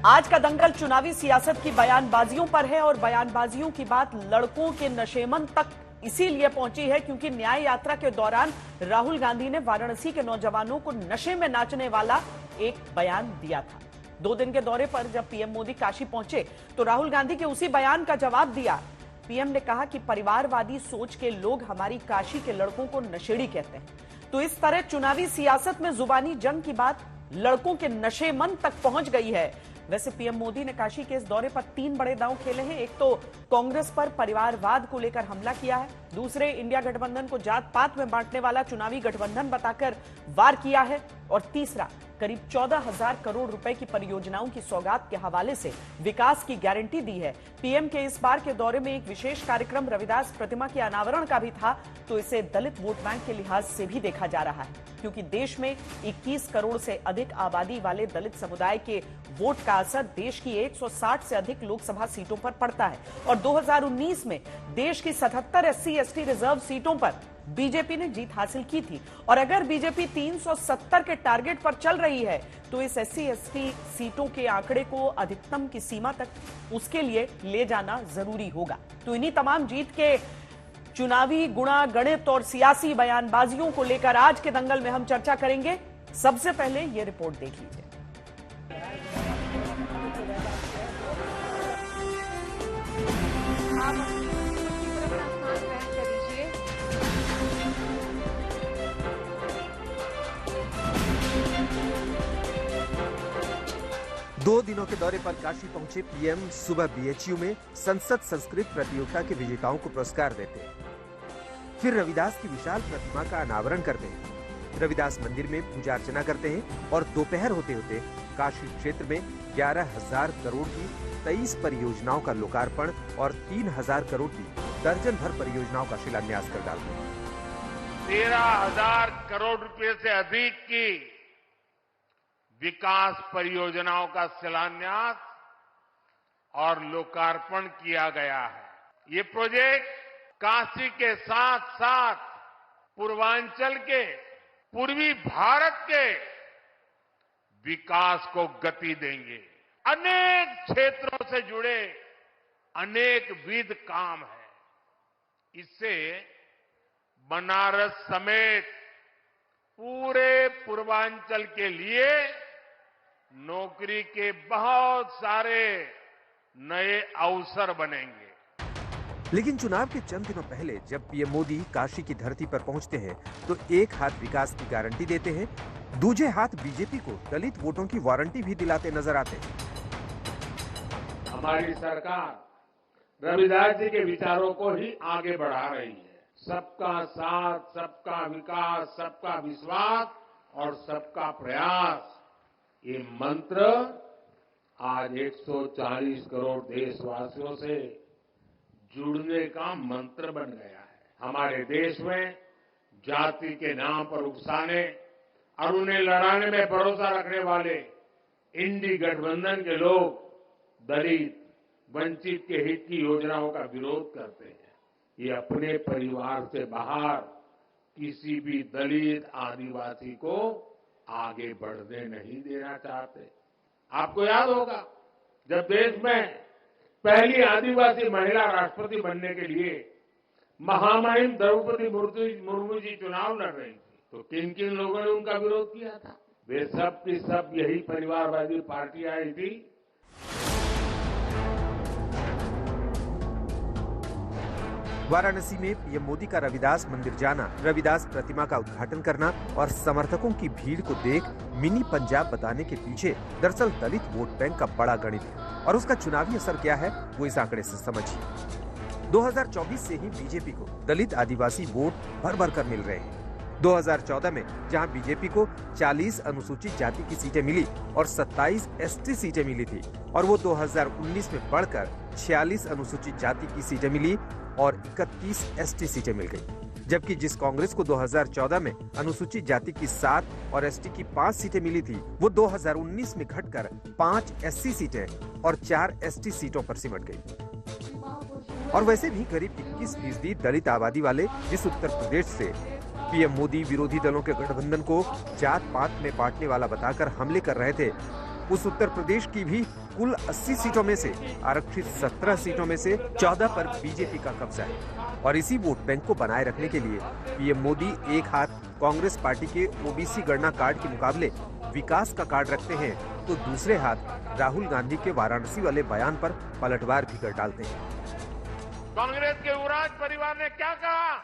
आज का दंगल चुनावी सियासत की बयानबाजियों पर है और बयानबाजियों की बात लड़कों के नशेमन तक इसीलिए पहुंची है क्योंकि न्याय यात्रा के दौरान राहुल गांधी ने वाराणसी के नौजवानों को नशे में नाचने वाला एक बयान दिया था। 2 दिन के दौरे पर जब पीएम मोदी काशी पहुंचे तो राहुल गांधी के उसी बयान का जवाब दिया। पीएम ने कहा कि परिवारवादी सोच के लोग हमारी काशी के लड़कों को नशेड़ी कहते हैं। तो इस तरह चुनावी सियासत में जुबानी जंग की बात लड़कों के नशेमन तक पहुंच गई है। वैसे पीएम मोदी ने काशी के इस दौरे पर 3 बड़े दांव खेले हैं। एक तो कांग्रेस पर परिवारवाद को लेकर हमला किया है, दूसरे इंडिया गठबंधन को जात पात में बांटने वाला चुनावी गठबंधन बताकर वार किया है और तीसरा करीब 14,000 करोड़ रुपए की परियोजनाओं की सौगात के हवाले से विकास की गारंटी दी है। पीएम के इस बार के दौरे में एक विशेष कार्यक्रम रविदास प्रतिमा के अनावरण का भी था, तो इसे दलित वोट बैंक के लिहाज से भी देखा जा रहा है क्योंकि देश में 21 करोड़ से अधिक आबादी वाले दलित समुदाय के वोट का असर देश की 160 से अधिक लोकसभा सीटों पर पड़ता है और 2019 में देश की 77 SC/ST रिजर्व सीटों पर बीजेपी ने जीत हासिल की थी और अगर बीजेपी 370 के टारगेट पर चल रही है तो इस SC/ST सीटों के आंकड़े को अधिकतम की सीमा तक उसके लिए ले जाना जरूरी होगा। तो इन्हीं तमाम जीत के चुनावी गुणा गणित और सियासी बयानबाजियों को लेकर आज के दंगल में हम चर्चा करेंगे। सबसे पहले ये रिपोर्ट देख लीजिए। दो दिनों के दौरे पर काशी पहुंचे पीएम सुबह BHU में संसद संस्कृत प्रतियोगिता के विजेताओं को पुरस्कार देते हैं, फिर रविदास की विशाल प्रतिमा का अनावरण करते हैं, रविदास मंदिर में पूजा अर्चना करते हैं और दोपहर होते होते काशी क्षेत्र में 11,000 करोड़ की 23 परियोजनाओं का लोकार्पण और 3,000 करोड़ की दर्जन भर परियोजनाओं का शिलान्यास कर डालते हैं। 13,000 करोड़ रुपए से अधिक की विकास परियोजनाओं का शिलान्यास और लोकार्पण किया गया है। ये प्रोजेक्ट काशी के साथ साथ पूर्वांचल के, पूर्वी भारत के विकास को गति देंगे। अनेक क्षेत्रों से जुड़े अनेक विध काम है। इससे बनारस समेत पूरे पूर्वांचल के लिए नौकरी के बहुत सारे नए अवसर बनेंगे। लेकिन चुनाव के चंद दिनों पहले जब पीएम मोदी काशी की धरती पर पहुंचते हैं तो एक हाथ विकास की गारंटी देते हैं, दूसरे हाथ बीजेपी को दलित वोटों की वारंटी भी दिलाते नजर आते हैं। हमारी सरकार रविदास जी के विचारों को ही आगे बढ़ा रही है। सबका साथ, सबका विकास, सबका विश्वास और सबका प्रयास, ये मंत्र आज 140 करोड़ देशवासियों से जुड़ने का मंत्र बन गया है। हमारे देश में जाति के नाम पर उकसाने और उन्हें लड़ाने में भरोसा रखने वाले इंडी गठबंधन के लोग दलित, वंचित के हित की योजनाओं का विरोध करते हैं। ये अपने परिवार से बाहर किसी भी दलित, आदिवासी को आगे बढ़ने नहीं देना चाहते। आपको याद होगा जब देश में पहली आदिवासी महिला राष्ट्रपति बनने के लिए महामहिम द्रौपदी मुर्मू जी चुनाव लड़ रही थी, तो किन किन लोगों ने उनका विरोध किया था? वे सब की सब यही परिवारवादी पार्टी आई थी। वाराणसी में पीएम मोदी का रविदास मंदिर जाना, रविदास प्रतिमा का उद्घाटन करना और समर्थकों की भीड़ को देख मिनी पंजाब बताने के पीछे दरअसल दलित वोट बैंक का बड़ा गणित है और उसका चुनावी असर क्या है वो इस आंकड़े से समझिए। 2024 से ही बीजेपी को दलित आदिवासी वोट भर भर कर मिल रहे हैं। 2014 में जहां बीजेपी को 40 अनुसूचित जाति की सीटें मिली और 27 ST सीटें मिली थी और वो 2019 में बढ़कर 46 अनुसूचित जाति की सीटें मिली और 31 ST सीटें मिल गई। जबकि जिस कांग्रेस को 2014 में अनुसूचित जाति की 7 और ST की 5 सीटें मिली थी वो 2019 में घटकर 5 SC सीटें और 4 ST सीटों पर सिमट गई। और वैसे भी करीब 21% दलित आबादी वाले जिस उत्तर प्रदेश से पीएम मोदी विरोधी दलों के गठबंधन को जात पात में बांटने वाला बताकर हमले कर रहे थे, उस उत्तर प्रदेश की भी कुल 80 सीटों में से आरक्षित 17 सीटों में से 14 पर बीजेपी का कब्जा है। और इसी वोट बैंक को बनाए रखने के लिए पीएम मोदी एक हाथ कांग्रेस पार्टी के ओबीसी गणना कार्ड के मुकाबले विकास का कार्ड रखते हैं, तो दूसरे हाथ राहुल गांधी के वाराणसी वाले बयान पर पलटवार भी कर डालते हैं। कांग्रेस के युवराज परिवार ने क्या कहा?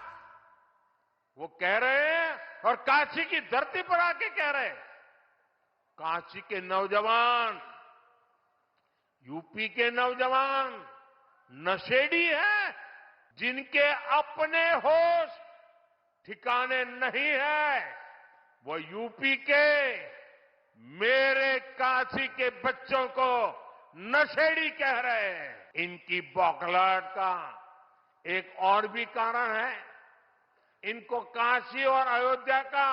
वो कह रहे हैं और काशी की धरती पर आके कह रहे हैं, काशी के नौजवान, यूपी के नौजवान नशेड़ी हैं, जिनके अपने होश ठिकाने नहीं है। वो यूपी के मेरे काशी के बच्चों को नशेड़ी कह रहे हैं। इनकी बौखलाहट का एक और भी कारण है, इनको काशी और अयोध्या का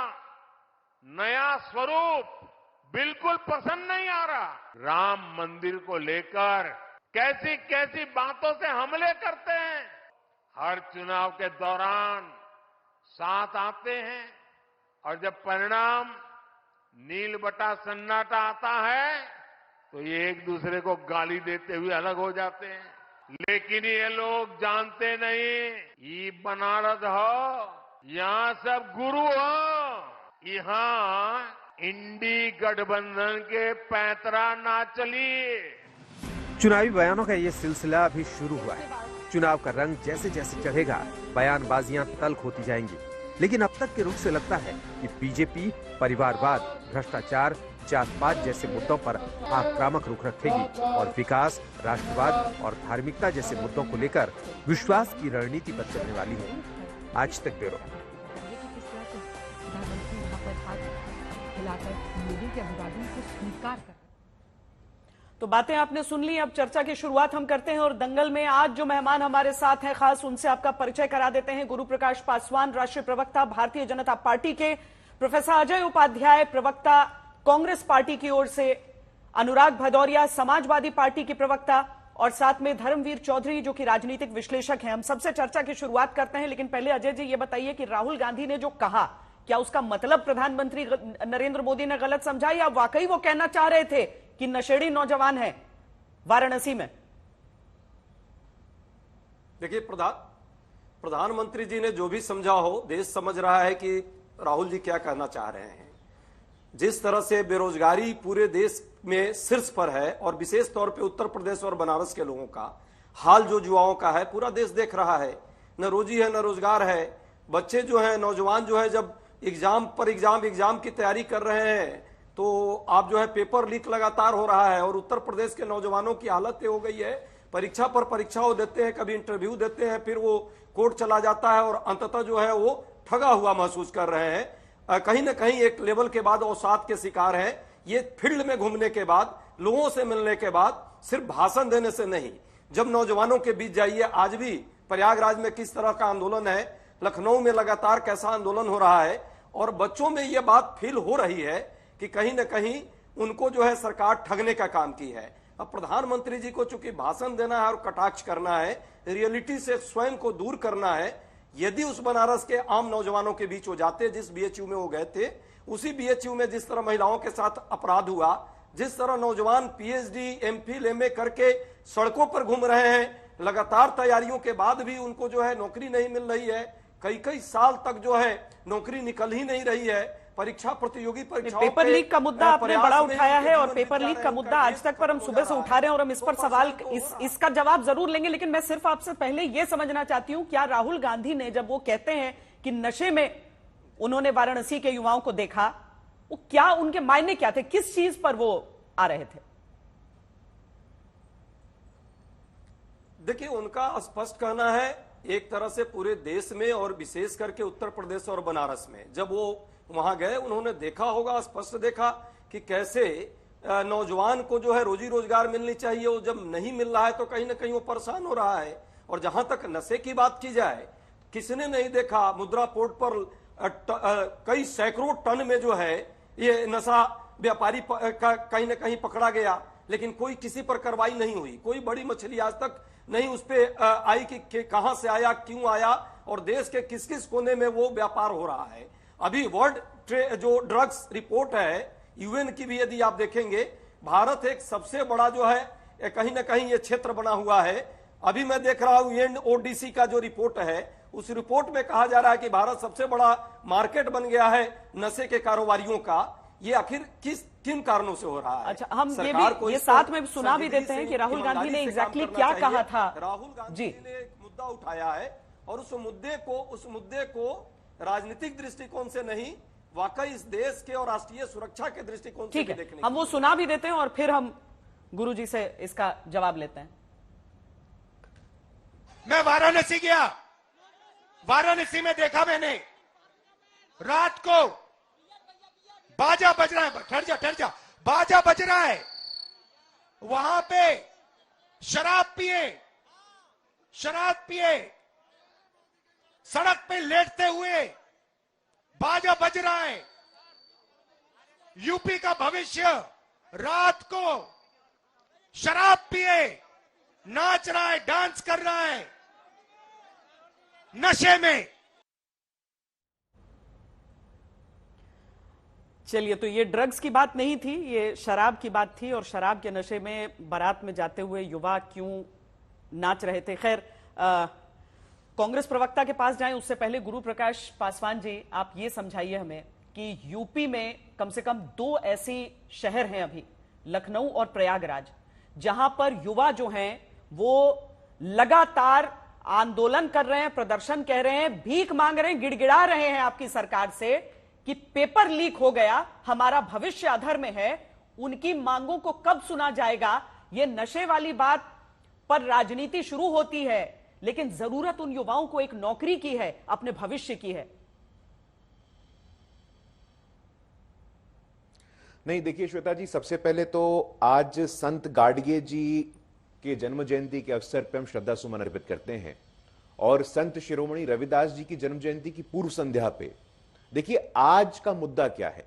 नया स्वरूप बिल्कुल पसंद नहीं आ रहा। राम मंदिर को लेकर कैसी कैसी बातों से हमले करते हैं। हर चुनाव के दौरान साथ आते हैं और जब परिणाम नील बटा सन्नाटा आता है तो ये एक दूसरे को गाली देते हुए अलग हो जाते हैं। लेकिन ये लोग जानते नहीं, ये बनारस हो, यहाँ सब गुरु हो, यहाँ इंडी गठबंधन के पैंतरा ना चलिए। चुनावी बयानों का ये सिलसिला अभी शुरू हुआ है। चुनाव का रंग जैसे जैसे चढ़ेगा, बयानबाजियां तल्ख होती जाएंगी। लेकिन अब तक के रुख से लगता है कि बीजेपी परिवारवाद, भ्रष्टाचार, जात-पात जैसे मुद्दों पर आक्रामक रुख रखेगी और विकास, राष्ट्रवाद और धार्मिकता जैसे मुद्दों को लेकर विश्वास की रणनीति पर चलने वाली है। आज तक ब्यूरो। तो बातें आपने सुन ली। अब चर्चा की शुरुआत हम करते हैं और दंगल में आज जो मेहमान हमारे साथ हैं, खास उनसे आपका परिचय करा देते हैं। गुरु प्रकाश पासवान, राष्ट्रीय प्रवक्ता भारतीय जनता पार्टी के, प्रोफेसर अजय उपाध्याय, प्रवक्ता कांग्रेस पार्टी की ओर से, अनुराग भदौरिया, समाजवादी पार्टी के प्रवक्ता, और साथ में धर्मवीर चौधरी जो कि राजनीतिक विश्लेषक हैं। हम सबसे चर्चा की शुरुआत करते हैं, लेकिन पहले अजय जी ये बताइए कि राहुल गांधी ने जो कहा, क्या उसका मतलब प्रधानमंत्री नरेंद्र मोदी ने गलत समझा या वाकई वो कहना चाह रहे थे कि नशेड़ी नौजवान है वाराणसी में? देखिए, प्रधानमंत्री जी ने जो भी समझा हो, देश समझ रहा है कि राहुल जी क्या कहना चाह रहे हैं। जिस तरह से बेरोजगारी पूरे देश में शीर्ष पर है और विशेष तौर पे उत्तर प्रदेश और बनारस के लोगों का हाल जो युवाओं का है, पूरा देश देख रहा है। न रोजी है, न रोजगार है। बच्चे जो है, नौजवान जो है, जब एग्जाम की तैयारी कर रहे हैं तो आप जो है पेपर लीक लगातार हो रहा है और उत्तर प्रदेश के नौजवानों की हालत हो गई है। परीक्षा पर परीक्षाओं देते हैं, कभी इंटरव्यू देते हैं, फिर वो कोर्ट चला जाता है और अंततः जो है वो ठगा हुआ महसूस कर रहे हैं। कहीं ना कहीं एक लेवल के बाद अवसाद के शिकार है। ये फील्ड में घूमने के बाद, लोगों से मिलने के बाद, सिर्फ भाषण देने से नहीं, जब नौजवानों के बीच जाइए, आज भी प्रयागराज में किस तरह का आंदोलन है, लखनऊ में लगातार कैसा आंदोलन हो रहा है, और बच्चों में यह बात फील हो रही है कि कहीं ना कहीं उनको जो है सरकार ठगने का काम की है। अब प्रधानमंत्री जी को चूंकि भाषण देना है और कटाक्ष करना है, रियलिटी से स्वयं को दूर करना है। यदि उस बनारस के आम नौजवानों के बीच वो जाते, जिस बीएचयू में वो गए थे, उसी बीएचयू में जिस तरह महिलाओं के साथ अपराध हुआ, जिस तरह नौजवान पीएचडी, एमफिल, एमए करके सड़कों पर घूम रहे हैं, लगातार तैयारियों के बाद भी उनको जो है नौकरी नहीं मिल रही है, कई साल तक जो है नौकरी निकल ही नहीं रही है। परीक्षा, प्रतियोगी परीक्षाओं, पेपर लीक का मुद्दा आपने बड़ा उठाया है और पेपर लीक का मुद्दा आज तक पर हम सुबह से उठा रहे हैं और हम इस पर सवाल, इसका जवाब जरूर लेंगे। लेकिन मैं सिर्फ आपसे पहले यह समझना चाहती हूं, क्या राहुल गांधी ने जब वो कहते हैं कि नशे में उन्होंने वाराणसी के युवाओं को देखा, वो क्या उनके मायने क्या थे, किस चीज पर वो आ रहे थे? देखिए, उनका स्पष्ट कहना है, एक तरह से पूरे देश में और विशेष करके उत्तर प्रदेश और बनारस में जब वो वहां गए, उन्होंने देखा होगा, स्पष्ट देखा कि कैसे नौजवान को जो है रोजी रोजगार मिलनी चाहिए, वो जब नहीं मिल रहा है तो कहीं ना कहीं वो परेशान हो रहा है। और जहां तक नशे की बात की जाए, किसने नहीं देखा मुद्रा पोर्ट पर कई सैकड़ों टन में जो है ये नशा व्यापारी कहीं ना कहीं पकड़ा गया, लेकिन कोई किसी पर कार्रवाई नहीं हुई। कोई बड़ी मछली आज तक नहीं उस पे आई कि कहां से आया, क्यों आया और देश के किस किस कोने में वो व्यापार हो रहा है। अभी वर्ल्ड जो ड्रग्स रिपोर्ट है यूएन की भी, यदि आप देखेंगे भारत एक सबसे बड़ा जो है कहीं ना कहीं ये क्षेत्र बना हुआ है। अभी मैं देख रहा हूं UNODC का जो रिपोर्ट है, उस रिपोर्ट में कहा जा रहा है कि भारत सबसे बड़ा मार्केट बन गया है नशे के कारोबारियों का। ये आखिर किन कारणों से हो रहा है? अच्छा, हम ये साथ में सुना भी देते हैं कि राहुल गांधी ने एग्जैक्टली क्या कहा था। राहुल गांधी ने एक मुद्दा उठाया है और उस मुद्दे को राजनीतिक दृष्टिकोण से नहीं, वाकई इस देश के और राष्ट्रीय सुरक्षा के दृष्टिकोण से देखने। हम वो सुना भी देते हैं और फिर हम गुरुजी से इसका जवाब लेते हैं। मैं वाराणसी गया, वाराणसी में देखा मैंने रात को बाजा बज रहा है, ठहर जा, बाजा बज रहा है, वहां पे शराब पिए सड़क पे लेटते हुए बाजा बज रहा है। यूपी का भविष्य रात को शराब पिए नाच रहा है, डांस कर रहा है नशे में। चलिए, तो ये ड्रग्स की बात नहीं थी, ये शराब की बात थी। और शराब के नशे में बारात में जाते हुए युवा क्यों नाच रहे थे। खैर, कांग्रेस प्रवक्ता के पास जाएं उससे पहले गुरु प्रकाश पासवान जी, आप ये समझाइए हमें कि यूपी में कम से कम 2 ऐसे शहर हैं अभी, लखनऊ और प्रयागराज, जहां पर युवा जो हैं वो लगातार आंदोलन कर रहे हैं, प्रदर्शन कह रहे हैं, भीख मांग रहे हैं, गिड़गिड़ा रहे हैं आपकी सरकार से कि पेपर लीक हो गया, हमारा भविष्य अधर में है। उनकी मांगों को कब सुना जाएगा? ये नशे वाली बात पर राजनीति शुरू होती है, लेकिन जरूरत उन युवाओं को एक नौकरी की है, अपने भविष्य की है। नहीं, देखिए श्वेता जी, सबसे पहले तो आज संत गाडगे जी के जन्म जयंती के अवसर पर हम श्रद्धा सुमन अर्पित करते हैं और संत शिरोमणि रविदास जी की जन्म जयंती की पूर्व संध्या पे देखिए आज का मुद्दा क्या है।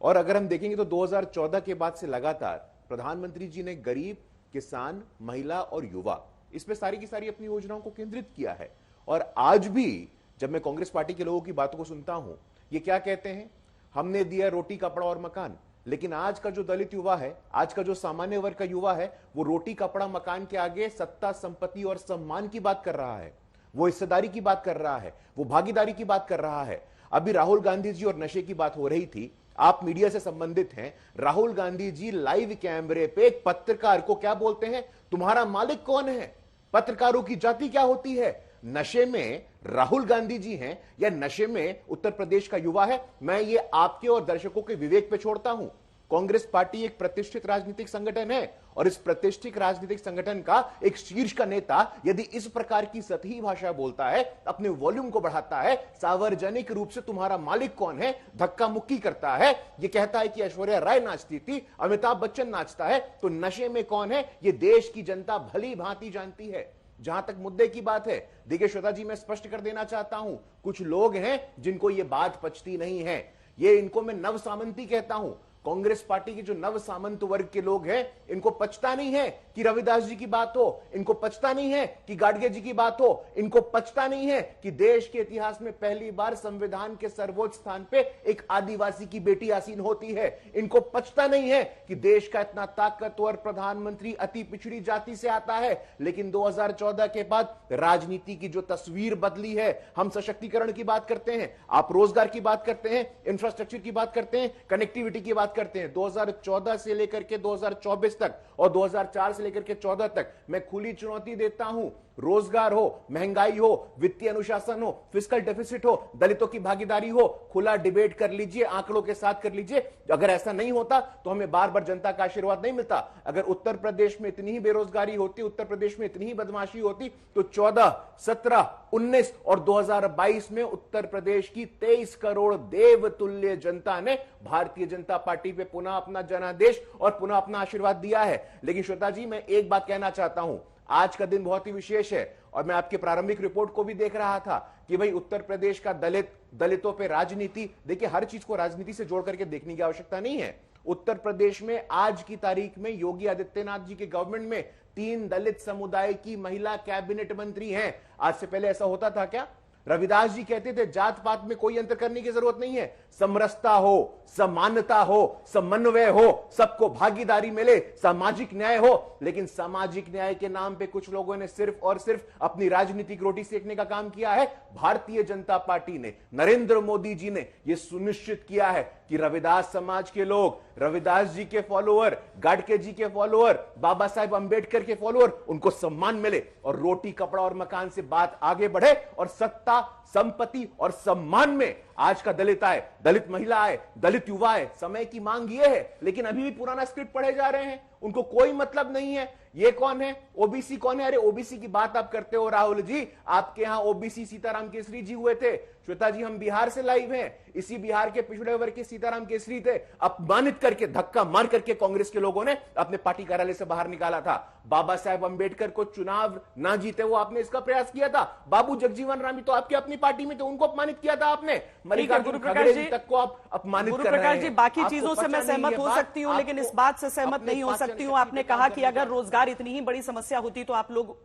और अगर हम देखेंगे तो 2014 के बाद से लगातार प्रधानमंत्री जी ने गरीब, किसान, महिला और युवा, इस पे सारी की सारी अपनी योजनाओं को केंद्रित किया है। और आज भी जब मैं कांग्रेस पार्टी के लोगों की बातों को सुनता हूं, ये क्या कहते हैं, हमने दिया रोटी, कपड़ा और मकान। लेकिन आज का जो दलित युवा है, आज का जो सामान्य वर्ग का युवा है, वो रोटी, कपड़ा, मकान के आगे सत्ता, संपत्ति और सम्मान की बात कर रहा है, वो हिस्सेदारी की बात कर रहा है, वो भागीदारी की बात कर रहा है। अभी राहुल गांधी जी और नशे की बात हो रही थी, आप मीडिया से संबंधित हैं। राहुल गांधी जी लाइव कैमरे पे एक पत्रकार को क्या बोलते हैं, तुम्हारा मालिक कौन है, पत्रकारों की जाति क्या होती है। नशे में राहुल गांधी जी हैं या नशे में उत्तर प्रदेश का युवा है, मैं ये आपके और दर्शकों के विवेक पे छोड़ता हूं। कांग्रेस पार्टी एक प्रतिष्ठित राजनीतिक संगठन है और इस प्रतिष्ठित राजनीतिक संगठन का एक शीर्ष का नेता यदि इस प्रकार की सतही भाषा बोलता है, अपने वॉल्यूम को बढ़ाता है, सार्वजनिक रूप से तुम्हारा मालिक कौन है धक्का मुक्की करता है, ये कहता है कि ऐश्वर्या राय नाचती थी, अमिताभ बच्चन नाचता है, तो नशे में कौन है ये देश की जनता भली भांति जानती है। जहां तक मुद्दे की बात है, देखिए श्वेता जी, मैं स्पष्ट कर देना चाहता हूं, कुछ लोग हैं जिनको ये बात पचती नहीं है, ये इनको मैं नव सामंती कहता हूं। कांग्रेस पार्टी के जो नव सामंत वर्ग के लोग हैं, इनको पचता नहीं है कि रविदास जी की बात हो, इनको पचता नहीं है कि गाडगे जी की बात हो, इनको पचता नहीं है कि देश के इतिहास में पहली बार संविधान के सर्वोच्च स्थान पे एक आदिवासी की बेटी आसीन होती है, इनको पचता नहीं है कि देश का इतना ताकतवर प्रधानमंत्री अति पिछड़ी जाति से आता है। लेकिन 2014 के बाद राजनीति की जो तस्वीर बदली है, हम सशक्तिकरण की बात करते हैं, आप रोजगार की बात करते हैं, इंफ्रास्ट्रक्चर की बात करते हैं, कनेक्टिविटी की बात करते हैं। 2014 से लेकर के 2024 तक और 2004 से लेकर के 14 तक मैं खुली चुनौती देता हूं, रोजगार हो, महंगाई हो, वित्तीय अनुशासन हो, फिस्कल डेफिसिट हो, दलितों की भागीदारी हो, खुला डिबेट कर लीजिए, आंकड़ों के साथ कर लीजिए। अगर ऐसा नहीं होता तो हमें बार बार जनता का आशीर्वाद नहीं मिलता। अगर उत्तर प्रदेश में इतनी ही बेरोजगारी होती, उत्तर प्रदेश में इतनी ही बदमाशी होती, तो 14, 17, 19 और 2022 में उत्तर प्रदेश की 23 करोड़ देवतुल्य जनता ने भारतीय जनता पार्टी पे पुनः अपना जनादेश और पुनः अपना आशीर्वाद दिया है। लेकिन श्वेता जी, मैं एक बात कहना चाहता हूं, आज का दिन बहुत ही विशेष है और मैं आपकी प्रारंभिक रिपोर्ट को भी देख रहा था कि भाई उत्तर प्रदेश का दलितों पे राजनीति, देखिए हर चीज को राजनीति से जोड़ करके देखने की आवश्यकता नहीं है। उत्तर प्रदेश में आज की तारीख में योगी आदित्यनाथ जी के गवर्नमेंट में 3 दलित समुदाय की महिला कैबिनेट मंत्री हैं। आज से पहले ऐसा होता था क्या? रविदास जी कहते थे जात पात में कोई अंतर करने की जरूरत नहीं है, समरसता हो, समानता हो, समन्वय हो, सबको भागीदारी मिले, सामाजिक न्याय हो। लेकिन सामाजिक न्याय के नाम पे कुछ लोगों ने सिर्फ और सिर्फ अपनी राजनीतिक रोटी सेकने का काम किया है। भारतीय जनता पार्टी ने, नरेंद्र मोदी जी ने यह सुनिश्चित किया है कि रविदास समाज के लोग, रविदास जी के फॉलोअर, गाडगे जी के फॉलोअर, बाबा साहेब अंबेडकर के फॉलोअर, उनको सम्मान मिले और रोटी कपड़ा और मकान से बात आगे बढ़े और सत्ता, संपत्ति और सम्मान में आज का दलित आए, दलित महिला आए, दलित युवा आए। समय की मांग ये है, लेकिन अभी भी पुराना स्क्रिप्ट पढ़े जा रहे हैं, उनको कोई मतलब नहीं है। ये कौन है, ओबीसी कौन है? अरे ओबीसी की बात आप करते हो राहुल जी, आपके यहां ओबीसी सीताराम केसरी जी हुए थे। श्वेता जी, हम बिहार से लाइव हैं, इसी बिहार के पिछड़े वर्ग के सीताराम केसरी थे, अपमानित करके, धक्का मार करके कांग्रेस के लोगों ने अपने पार्टी कार्यालय से बाहर निकाला था। बाबा साहेब अंबेडकर को चुनाव ना जीते वो आपने इसका प्रयास किया था। बाबू जगजीवन राम तो आपकी अपनी पार्टी में थे, उनको अपमानित किया था आपने। मल्लिकार्जुन खड़गे जी तक को आप अपमानित कर रहे हैं। गुरुप्रकाश जी, बाकी चीजों से मैं सहमत हो सकती हूँ, लेकिन इस बात से सहमत नहीं हो सकती हूँ। आपने कहा कि अगर रोजगार इतनी ही बड़ी समस्या होती तो आप लोग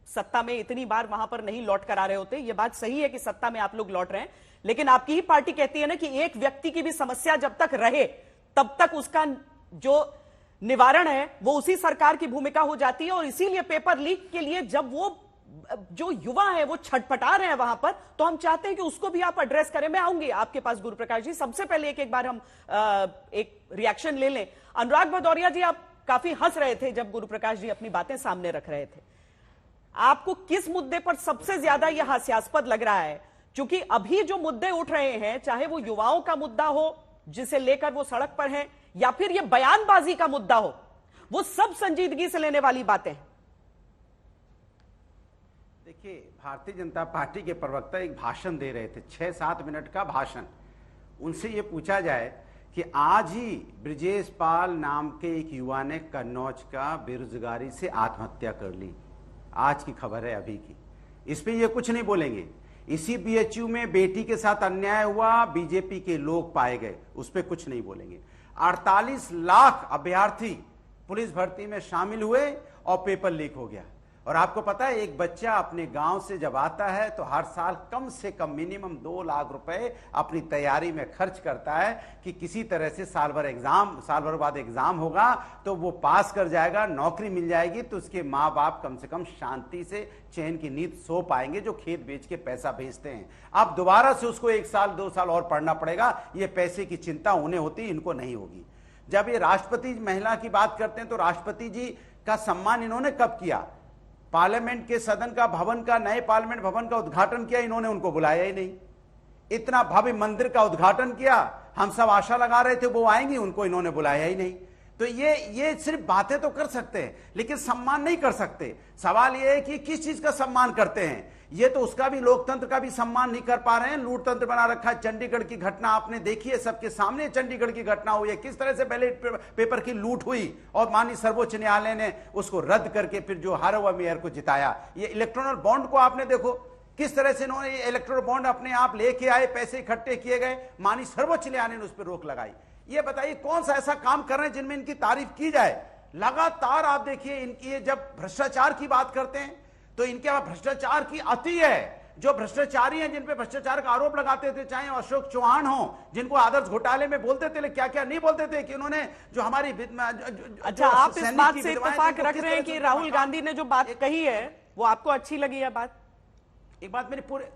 सत्ता में इतनी बार वहां पर नहीं लौट कर आ रहे होते। यह बात सही है कि सत्ता में आप लोग लौट रहे हैं, लेकिन आपकी ही पार्टी कहती है ना कि एक व्यक्ति की भी समस्या जब तक रहे तब तक उसका जो निवारण है वो उसी सरकार की भूमिका हो जाती है। और इसीलिए पेपर लीक के लिए जब वो जो युवा है वो छटपटा रहे हैं वहां पर, तो हम चाहते हैं कि उसको भी आप एड्रेस करें। मैं आऊंगी आपके पास गुरुप्रकाश जी, सबसे पहले एक बार हम एक रिएक्शन ले लें। अनुराग भदौरिया जी, आप काफी हंस रहे थे जब गुरुप्रकाश जी अपनी बातें सामने रख रहे थे। आपको किस मुद्दे पर सबसे ज्यादा यह हास्यास्पद लग रहा है? क्योंकि अभी जो मुद्दे उठ रहे हैं, चाहे वो युवाओं का मुद्दा हो जिसे लेकर वो सड़क पर हैं, या फिर ये बयानबाजी का मुद्दा हो, वो सब संजीदगी से लेने वाली बातें हैं। देखिए, भारतीय जनता पार्टी के प्रवक्ता एक भाषण दे रहे थे, 6-7 मिनट का भाषण। उनसे ये पूछा जाए कि आज ही ब्रिजेश पाल नाम के एक युवा ने कन्नौज का बेरोजगारी से आत्महत्या कर ली। आज की खबर है, अभी की। इस पे ये कुछ नहीं बोलेंगे। इसी बीएचयू में बेटी के साथ अन्याय हुआ, बीजेपी के लोग पाए गए, उस पे कुछ नहीं बोलेंगे। 48 लाख अभ्यर्थी पुलिस भर्ती में शामिल हुए और पेपर लीक हो गया। और आपको पता है, एक बच्चा अपने गांव से जब आता है तो हर साल कम से कम मिनिमम 2 लाख रुपए अपनी तैयारी में खर्च करता है कि किसी तरह से साल भर बाद एग्जाम होगा तो वो पास कर जाएगा, नौकरी मिल जाएगी, तो उसके माँ बाप कम से कम शांति से चैन की नींद सो पाएंगे, जो खेत बेच के पैसा भेजते हैं। अब दोबारा से उसको 1 साल 2 साल और पढ़ना पड़ेगा। ये पैसे की चिंता उन्हें होती, इनको नहीं होगी। जब ये राष्ट्रपति महिला की बात करते हैं तो राष्ट्रपति जी का सम्मान इन्होंने कब किया? पार्लियामेंट के सदन का भवन का, नए पार्लियामेंट भवन का उद्घाटन किया, इन्होंने उनको बुलाया ही नहीं। इतना भव्य मंदिर का उद्घाटन किया, हम सब आशा लगा रहे थे वो आएंगी, उनको इन्होंने बुलाया ही नहीं। तो ये सिर्फ बातें तो कर सकते हैं लेकिन सम्मान नहीं कर सकते। सवाल ये है कि किस चीज का सम्मान करते हैं। ये तो उसका भी, लोकतंत्र का भी सम्मान नहीं कर पा रहे हैं। लूट तंत्र बना रखा है। चंडीगढ़ की घटना आपने देखी है, सबके सामने चंडीगढ़ की घटना हुई है, किस तरह से बैलेट पेपर की लूट हुई और माननीय सर्वोच्च न्यायालय ने उसको रद्द करके फिर जो हारा हुआ मेयर को जिताया। ये इलेक्ट्रॉनल बॉन्ड को आपने देखो किस तरह से इन्होंने इलेक्ट्रॉनल बॉन्ड अपने आप लेके आए, पैसे इकट्ठे किए गए, माननीय सर्वोच्च न्यायालय ने उस पर रोक लगाई। ये बताइए कौन सा ऐसा काम कर रहे हैं जिनमें इनकी तारीफ की जाए? लगातार आप देखिए, इनकी जब भ्रष्टाचार की बात करते हैं तो इनके वहां भ्रष्टाचार की अति है। जो भ्रष्टाचारी हैं, जिन पे भ्रष्टाचार का आरोप लगाते थे, चाहे अशोक चौहान हो, जिनको आदर्श घोटाले में बोलते थे, क्या क्या नहीं बोलते थे कि उन्होंने जो हमारी अच्छा, आप इस बात से इत्तेफाक रख रहे हैं कि राहुल गांधी ने जो बात कही है वो आपको अच्छी लगी है? बात एक बात मेरी पूरे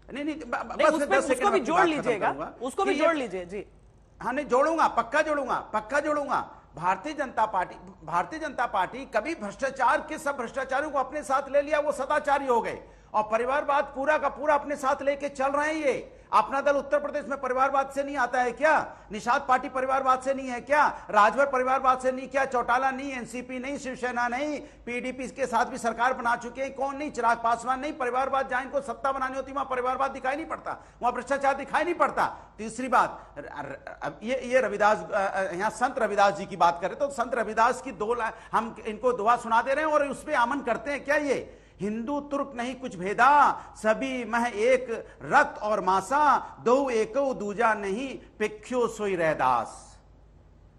नहीं, उसको भी जोड़ लीजिएगा, उसको भी जोड़ लीजिए जी। हाँ, नहीं जोड़ूंगा, पक्का जोड़ूंगा। भारतीय जनता पार्टी कभी भ्रष्टाचार के सब भ्रष्टाचारियों को अपने साथ ले लिया, वो सदाचारी हो गए और परिवारवाद पूरा का पूरा अपने साथ लेके चल रहे हैं। ये अपना दल उत्तर प्रदेश में परिवारवाद से नहीं आता है क्या? निषाद पार्टी परिवारवाद से नहीं है क्या? राजभर परिवारवाद से नहीं क्या? चौटाला नहीं, एनसीपी नहीं, शिवसेना नहीं, पीडीपी के साथ भी सरकार बना चुके हैं, कौन नहीं? चिराग पासवान नहीं। परिवारवाद जहां इनको सत्ता बनानी होती वहां परिवारवाद दिखाई नहीं पड़ता, वहां भ्रष्टाचार दिखाई नहीं पड़ता। तीसरी बात, ये रविदास, यहाँ संत रविदास जी की बात करें तो संत रविदास की हम इनको दुआ सुना दे रहे हैं और उस पर अमन करते हैं क्या? ये हिंदू तुर्क नहीं कुछ भेदा, सभी मह एक रक्त और मासा, दो एको दूजा नहीं, पिख्यो सोई रहदास।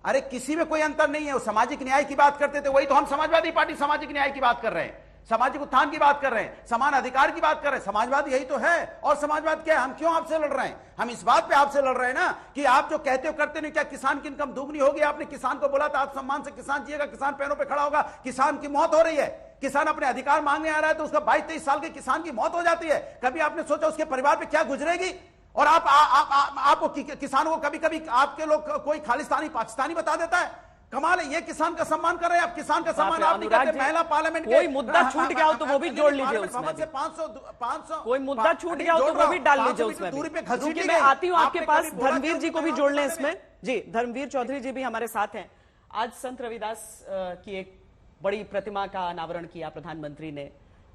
अरे किसी में कोई अंतर नहीं है। वो सामाजिक न्याय की बात करते थे, वही तो हम समाजवादी पार्टी सामाजिक न्याय की बात कर रहे हैं। सामाजिक उत्थान की बात कर रहे हैं, समान अधिकार की बात कर रहे हैं। समाजवाद यही तो है। और समाजवाद क्या है? हम क्यों आपसे लड़ रहे हैं? हम इस बात पे आपसे लड़ रहे हैं ना कि आप जो कहते हो करते नहीं। क्या किसान की इनकम दुगनी होगी? आपने किसान को बोला था आप सम्मान से किसान जिएगा, किसान पैरों पे खड़ा होगा। किसान की मौत हो रही है। किसान अपने अधिकार मांगने आ रहा है तो उसका 22-23 साल के किसान की मौत हो जाती है। कभी आपने सोचा उसके परिवार पे क्या गुजरेगी? और आपको किसानों को कभी कभी आपके लोग कोई खालिस्तानी पाकिस्तानी बता देता है। कमाल है। ये किसान का सम्मान कर रहे हैं आप। किसान का सम्मान आप नहीं करते। महिला पार्लियामेंट कोई मुद्दा छूट गया हो तो वो भी जोड़ लीजिए उसमें भी। 500 कोई मुद्दा छूट गया हो तो वो भी डाल लीजिए उसमें दूरी पे भी। मैं आती हूँ आपके पास, धर्मवीर जी को भी जोड़ लें इसमें। जी, धर्मवीर चौधरी जी भी हमारे साथ हैं। आज संत रविदास की एक बड़ी प्रतिमा का अनावरण किया प्रधानमंत्री ने।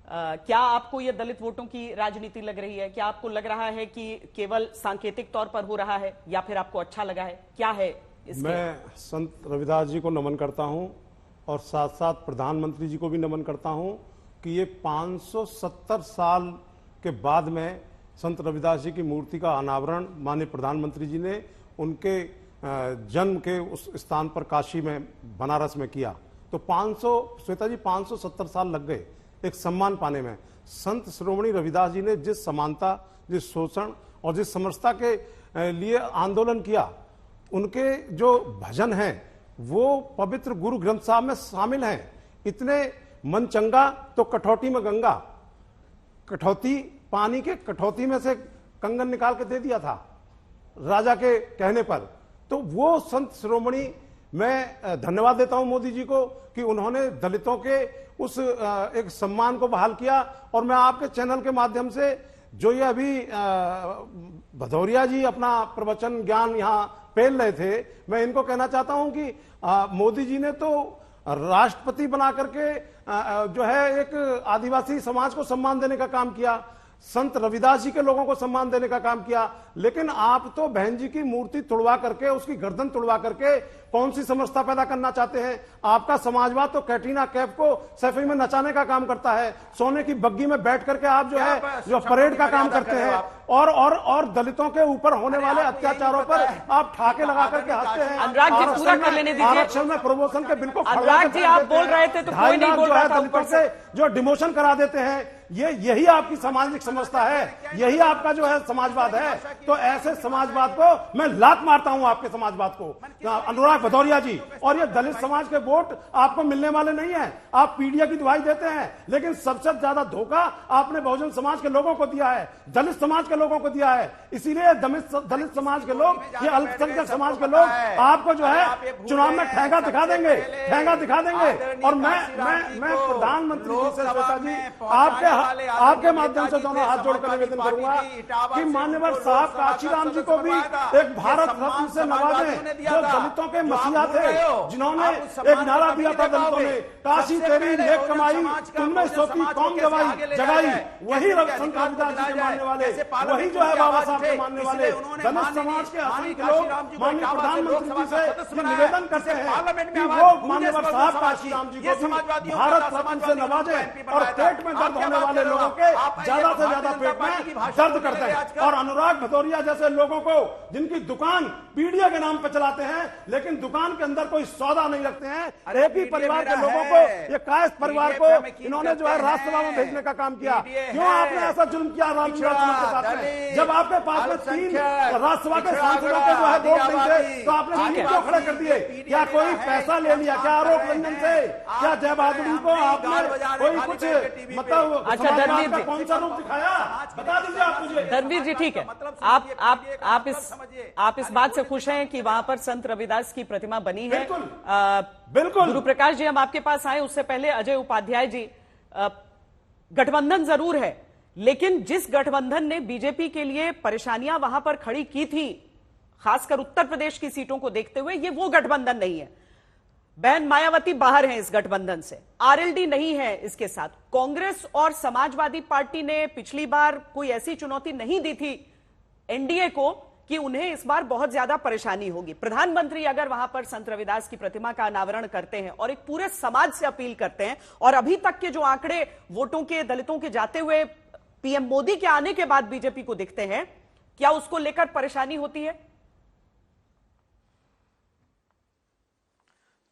क्या आपको यह दलित वोटों की राजनीति लग रही है? क्या आपको लग रहा है कि केवल सांकेतिक तौर पर हो रहा है या फिर आपको अच्छा लगा है? क्या है इसके? मैं संत रविदास जी को नमन करता हूं और साथ साथ प्रधानमंत्री जी को भी नमन करता हूं कि ये 570 साल के बाद में संत रविदास जी की मूर्ति का अनावरण माननीय प्रधानमंत्री जी ने उनके जन्म के उस स्थान पर काशी में, बनारस में किया। तो 570 साल लग गए एक सम्मान पाने में। संत शिरोमणि रविदास जी ने जिस समानता, जिस शोषण और जिस समरसता के लिए आंदोलन किया, उनके जो भजन हैं वो पवित्र गुरु ग्रंथ साहब में शामिल हैं। इतने मन चंगा तो कठौती में गंगा, कठौती पानी के कठौती में से कंगन निकाल के दे दिया था राजा के कहने पर। तो वो संत शिरोमणि, मैं धन्यवाद देता हूं मोदी जी को कि उन्होंने दलितों के उस एक सम्मान को बहाल किया। और मैं आपके चैनल के माध्यम से जो ये अभी भदौरिया जी अपना प्रवचन ज्ञान यहाँ पेल रहे थे, मैं इनको कहना चाहता हूं कि मोदी जी ने तो राष्ट्रपति बना करके जो है एक आदिवासी समाज को सम्मान देने का काम किया, संत रविदास जी के लोगों को सम्मान देने का काम किया। लेकिन आप तो बहन जी की मूर्ति तोड़वा करके, उसकी गर्दन तोड़वा करके कौन सी समरसता पैदा करना चाहते हैं? आपका समाजवाद तो कैटरीना कैफ को सैफी में नचाने का काम करता है। सोने की बग्गी में बैठ करके आप जो है जो परेड का काम करते हैं और दलितों के ऊपर होने वाले अत्याचारों पर आप ठाके लगा करके हंसते हैं। अनुराग जी पूरा कर लेने दीजिए। आरक्षण में प्रमोशन के बिल को अनुराग जी आप बोल रहे थे तो कोई नहीं बोल रहा था दलितों से जो डिमोशन करा देते हैं। यही आपकी सामाजिक समझता है, यही आपका जो है समाजवाद है। तो ऐसे समाजवाद को मैं लात मारता हूं, आपके समाजवाद को, अनुराग भदौरिया जी। और ये दलित समाज के वोट आपको मिलने वाले नहीं है। आप पीडीए की दुहाई देते हैं, लेकिन सबसे ज्यादा धोखा आपने बहुजन समाज के लोगों को दिया है, दलित समाज के लोगों को दिया है। इसीलिए दलित समाज के लोग, ये अल्पसंख्यक समाज के लोग आपको जो है चुनाव में ठेंगा दिखा देंगे, ठेंगा दिखा देंगे। और मैं प्रधानमंत्री जी से, श्वेता जी, आपके माध्यम से दोनों हाथ जोड़कर निवेदन करूंगा कि मान्यवर साहब काशीराम जी को भी एक भारत रत्न से नवाजें, जो दलितों के मसीहा थे, जिन्होंने एक नारा दिया था दलितों ने, काशी तेरी नेक कमाई, तुमने सोती कौम जगाई। वही संत रविदास जी के मानने वाले, वही जो है बाबा साहब के मानने वाले दलित समाज के असंख्य लोग माननीय प्रधानमंत्री जी से निवेदन करते हैं कि वो मान्यवर साहब काशीराम जी को भी भारत रत्न से नवाजें और पेट में दर्द होने वाले लोगों के ज्यादा से ज्यादा पेट में दर्द करते हैं। और अनुराग भदौरिया जैसे लोगों को, जिनकी दुकान पीडीए के नाम पर चलाते हैं लेकिन दुकान के अंदर कोई सौदा नहीं रखते हैं, एक ही परिवार के लोगों को, ये कायस्थ परिवार को इन्होंने जो है राष्ट्रसभा में भेजने का काम किया। क्यों आपने ऐसा जुल्म किया राष्ट्रसभा के साथ में? जब आपके पास में 3 राज्यसभा के सांसदों के जो है वोट नहीं थे तो आपने 3 क्यों खड़े कर दिए? क्या कोई पैसा ले लिया क्या आरोप रंजन से? क्या जय बहादुर को आपने कोई कुछ मतलब धर्मवीर जी कौन सा रूप दिखाया? बता दीजिए आप मुझे। धर्मवीर जी ठीक है, आप इस बात से खुश हैं कि वहां पर संत रविदास की प्रतिमा बनी है? बिल्कुल। गुरु प्रकाश जी, हम आपके पास आए उससे पहले अजय उपाध्याय जी, गठबंधन जरूर है लेकिन जिस गठबंधन ने बीजेपी के लिए परेशानियां वहां पर खड़ी की थी, खासकर उत्तर प्रदेश की सीटों को देखते हुए, ये वो गठबंधन नहीं है। बहन मायावती बाहर हैं इस गठबंधन से, आरएलडी नहीं है इसके साथ। कांग्रेस और समाजवादी पार्टी ने पिछली बार कोई ऐसी चुनौती नहीं दी थी एनडीए को कि उन्हें इस बार बहुत ज्यादा परेशानी होगी। प्रधानमंत्री अगर वहां पर संत रविदास की प्रतिमा का अनावरण करते हैं और एक पूरे समाज से अपील करते हैं, और अभी तक के जो आंकड़े वोटों के, दलितों के जाते हुए पीएम मोदी के आने के बाद बीजेपी को दिखते हैं, क्या उसको लेकर परेशानी होती है?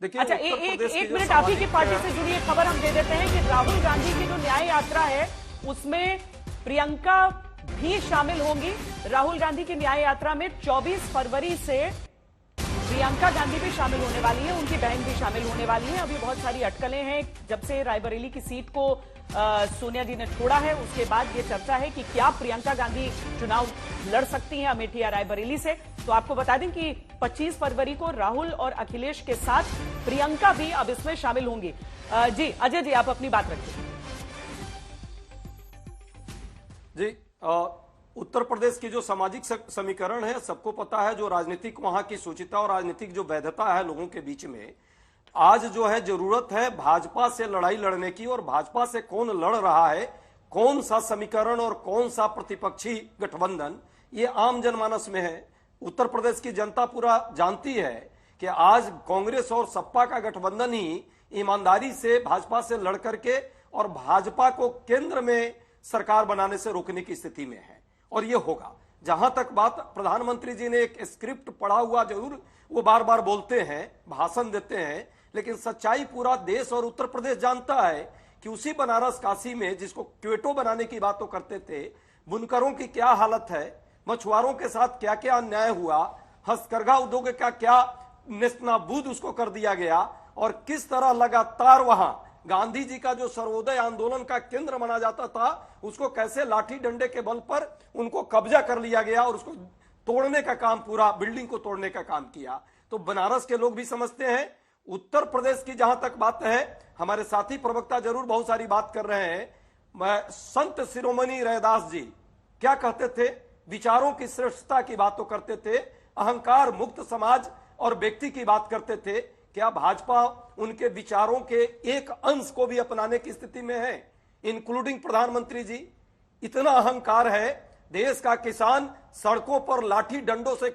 देखिए, अच्छा, उत्तर एक प्रदेश की जो मिनट, आप ही की सामाजिक पार्टी से जुड़ी एक खबर हम दे देते हैं कि राहुल गांधी की जो न्याय यात्रा है उसमें प्रियंका भी शामिल होंगी। राहुल गांधी की न्याय यात्रा में 24 फरवरी से प्रियंका गांधी भी शामिल होने वाली है, उनकी बहन भी शामिल होने वाली है। अभी बहुत सारी अटकलें हैं, जब से रायबरेली की सीट को सोनिया जी ने छोड़ा है उसके बाद ये चर्चा है कि क्या प्रियंका गांधी चुनाव लड़ सकती हैं अमेठी या रायबरेली से। तो आपको बता दें कि 25 फरवरी को राहुल और अखिलेश के साथ प्रियंका भी अब इसमें शामिल होंगी। जी अजय जी, आप अपनी बात रखिए। जी, उत्तर प्रदेश की जो सामाजिक समीकरण है सबको पता है, जो राजनीतिक वहां की सूचिता और राजनीतिक जो वैधता है लोगों के बीच में, आज जो है जरूरत है भाजपा से लड़ाई लड़ने की। और भाजपा से कौन लड़ रहा है, कौन सा समीकरण और कौन सा प्रतिपक्षी गठबंधन, ये आम जनमानस में है। उत्तर प्रदेश की जनता पूरा जानती है कि आज कांग्रेस और सपा का गठबंधन ही ईमानदारी से भाजपा से लड़ करके और भाजपा को केंद्र में सरकार बनाने से रोकने की स्थिति में है, और ये होगा। जहां तक बात, प्रधानमंत्री जी ने एक स्क्रिप्ट पढ़ा हुआ जरूर वो बार बार बोलते हैं, भाषण देते हैं, लेकिन सच्चाई पूरा देश और उत्तर प्रदेश जानता है कि उसी बनारस काशी में जिसको क्वेटो बनाने की बात तो करते थे, बुनकरों की क्या हालत है, मछुआरों के साथ क्या क्या अन्याय हुआ, हस्तकरघा उद्योग का क्या नेस्तनाबूद उसको कर दिया गया, और किस तरह लगातार वहां गांधी जी का जो सर्वोदय आंदोलन का केंद्र माना जाता था उसको कैसे लाठी डंडे के बल पर उनको कब्जा कर लिया गया और उसको तोड़ने का काम, पूरा बिल्डिंग को तोड़ने का काम किया। तो बनारस के लोग भी समझते हैं। उत्तर प्रदेश की जहां तक बात है, हमारे साथी प्रवक्ता जरूर बहुत सारी बात कर रहे हैं। संत शिरोमणि रैदास जी क्या कहते थे, विचारों की श्रेष्ठता की बात तो करते थे, अहंकार मुक्त समाज और व्यक्ति की बात करते थे। क्या भाजपा उनके विचारों के एक अंश को भी अपनाने की स्थिति में है, इंक्लूडिंग प्रधानमंत्री जी? इतना अहंकार है, देश का किसान सड़कों पर लाठी डंडों से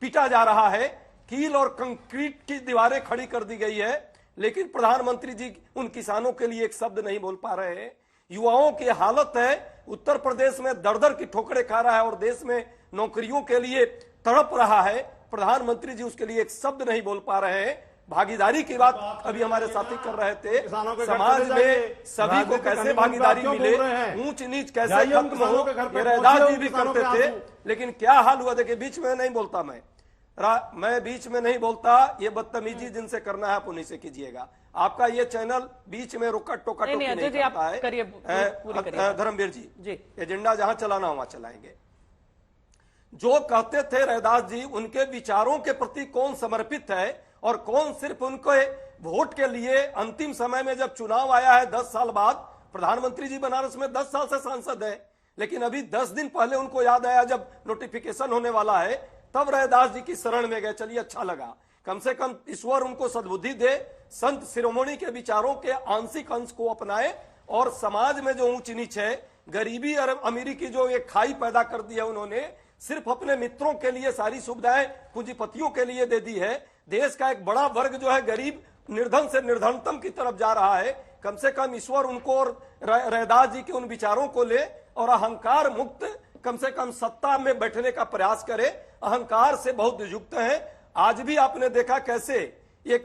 पीटा जा रहा है, कील और कंक्रीट की दीवारें खड़ी कर दी गई है, लेकिन प्रधानमंत्री जी उन किसानों के लिए एक शब्द नहीं बोल पा रहे हैं। युवाओं की हालत है, उत्तर प्रदेश में दर दर की ठोकरें खा रहा है और देश में नौकरियों के लिए तड़प रहा है, प्रधानमंत्री जी उसके लिए एक शब्द नहीं बोल पा रहे हैं। भागीदारी की बात अभी हमारे साथी कर रहे थे, समाज में सभी को कैसे भागीदारी मिले, ऊंच नीच कैसे खत्म हो, ये रैदास जी भी करते थे। लेकिन क्या हाल हुआ, देखिए बीच में नहीं बोलता, मैं बीच में नहीं बोलता, ये बदतमीजी जिनसे करना है आप उन्हीं से कीजिएगा। आपका ये चैनल बीच में रोका टोका टोकी नहीं करता है। धर्मवीर जी, एजेंडा जहां चलाना वहां चलाएंगे। जो कहते थे रैदास जी, उनके विचारों के प्रति कौन समर्पित है और कौन सिर्फ उनको वोट के लिए, अंतिम समय में जब चुनाव आया है 10 साल बाद, प्रधानमंत्री जी बनारस में 10 साल से सांसद है, लेकिन अभी 10 दिन पहले उनको याद आया जब नोटिफिकेशन होने वाला है, तब रैदास जी की शरण में गए। चलिए अच्छा लगा, कम से कम ईश्वर उनको सद्बुद्धि दे, संत शिरोमणि के विचारों के आंशिक अंश को अपनाए और समाज में जो ऊंच नीच है, गरीबी और अमीरी की जो एक खाई पैदा कर दी है उन्होंने, सिर्फ अपने मित्रों के लिए सारी सुविधाएं पूंजीपतियों के लिए दे दी है। देश का एक बड़ा वर्ग जो है गरीब निर्धन से निर्धनतम की तरफ जा रहा है। कम से कम ईश्वर उनको और रैदास जी के उन विचारों को ले और अहंकार मुक्त कम से कम सत्ता में बैठने का प्रयास करे। अहंकार से बहुत युक्त है। आज भी आपने देखा कैसे एक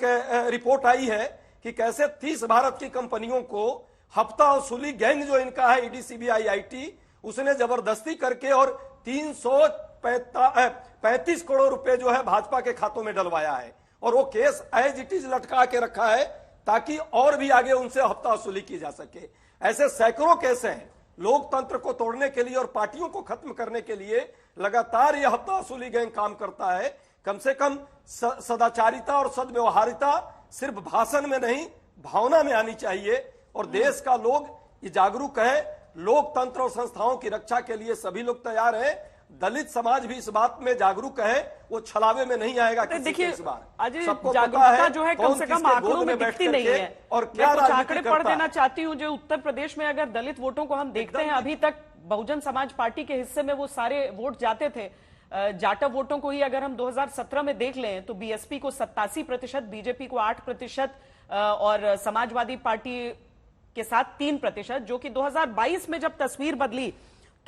रिपोर्ट आई है कि कैसे 30 भारत की कंपनियों को हफ्ता वसूली गैंग जो इनका है ईडी सीबीआई आईटी, उसने जबरदस्ती करके और 335 करोड़ रुपए जो है भाजपा के खातों में डलवाया है और वो केस एज इट इज लटका के रखा है ताकि और भी आगे उनसे हफ्ता वसूली की जा सके। ऐसे सैकड़ों केस हैं। लोकतंत्र को तोड़ने के लिए और पार्टियों को खत्म करने के लिए लगातार यह हफ्ता वसूली गैंग काम करता है। कम से कम सदाचारिता और सद्व्यवहारिता सिर्फ भाषण में नहीं, भावना में आनी चाहिए और देश का लोग ये जागरूक है। लोकतंत्र और संस्थाओं की रक्षा के लिए सभी लोग तैयार हैं। दलित समाज भी इस बात में जागरूक है, वो छलावे में नहीं आएगा किसी के इस बार। सबको जागरूकता जो है कम से कम आंकड़ों में दिखती नहीं है। और क्या आंकड़े पढ़ देना चाहती हूँ, जो उत्तर प्रदेश में अगर दलित वोटों को हम देखते हैं, अभी तक बहुजन समाज पार्टी के हिस्से में वो सारे वोट जाते थे। जाटव वोटों को ही अगर हम 2017 में देख लें तो बीएसपी को 87%, बीजेपी को 8% और समाजवादी पार्टी के साथ 3%, जो कि 2022 में जब तस्वीर बदली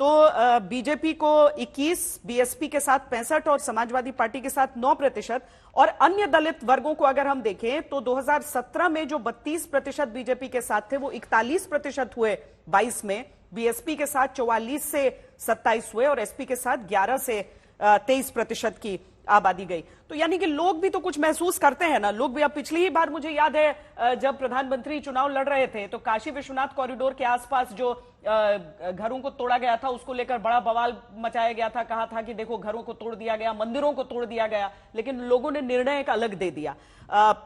तो बीजेपी को 21, बीएसपी के साथ 65 और समाजवादी पार्टी के साथ 9%, और अन्य दलित वर्गों को अगर हम देखें तो 2017 में जो 32% बीजेपी के साथ थे वो 41% हुए 22 में, बीएसपी के साथ 44 से 27 हुए और एसपी के साथ 11 से 23% की आबादी गई। तो यानी कि लोग भी तो कुछ महसूस करते हैं ना, लोग भी। अब पिछली ही बार मुझे याद है जब प्रधानमंत्री चुनाव लड़ रहे थे तो काशी विश्वनाथ कॉरिडोर के आसपास जो घरों को तोड़ा गया था उसको लेकर बड़ा बवाल मचाया गया था, कहा था कि देखो घरों को तोड़ दिया गया, मंदिरों को तोड़ दिया गया, लेकिन लोगों ने निर्णय एक अलग दे दिया।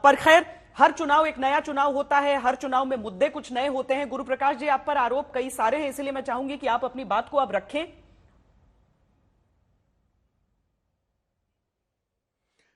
पर खैर, हर चुनाव एक नया चुनाव होता है, हर चुनाव में मुद्दे कुछ नए होते हैं। गुरु प्रकाश जी, आप पर आरोप कई सारे हैं, इसलिए मैं चाहूंगी कि आप अपनी बात को अब रखें।